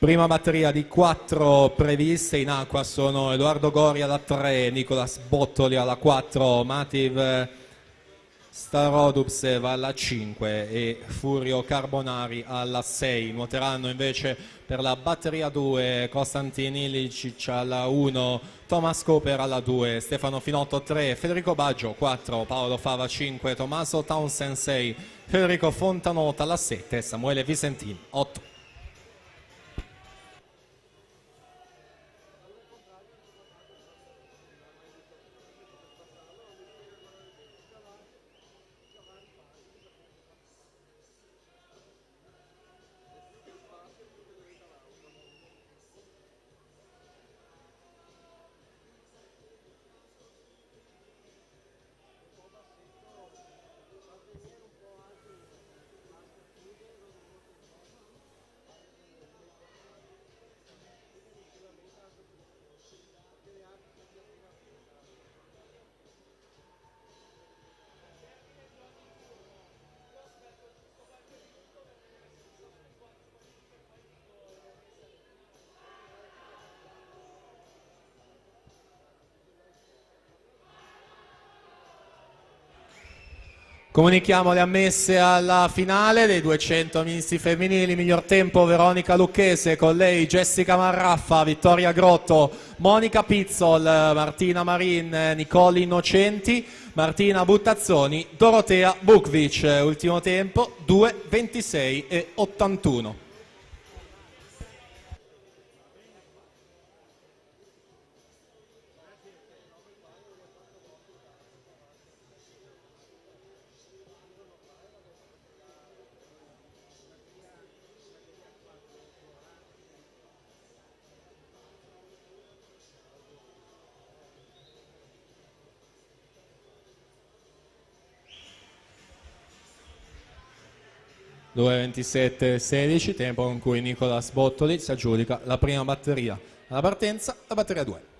Prima batteria di 4 previste, in acqua sono Edoardo Gori alla 3, Nicolas Bottoli alla 4, Mativ Starodubsev alla 5 e Furio Carbonari alla 6. Nuoteranno invece per la batteria 2 Konstantin Ilicic alla 1, Thomas Cooper alla 2, Stefano Finotto 3, Federico Baggio 4, Paolo Fava 5, Tommaso Townsend 6, Federico Fontanota alla 7, Samuele Visentin 8. Comunichiamo le ammesse alla finale dei 200 misti femminili. Miglior tempo Veronica Lucchese, con lei Jessica Marraffa, Vittoria Grotto, Monica Pizzol, Martina Marin, Nicole Innocenti, Martina Buttazzoni, Dorotea Bukvic. Ultimo tempo 2:26 e 81. (2:27:16), tempo con cui Nicolas Bottoli si aggiudica la prima batteria alla partenza, la batteria 2.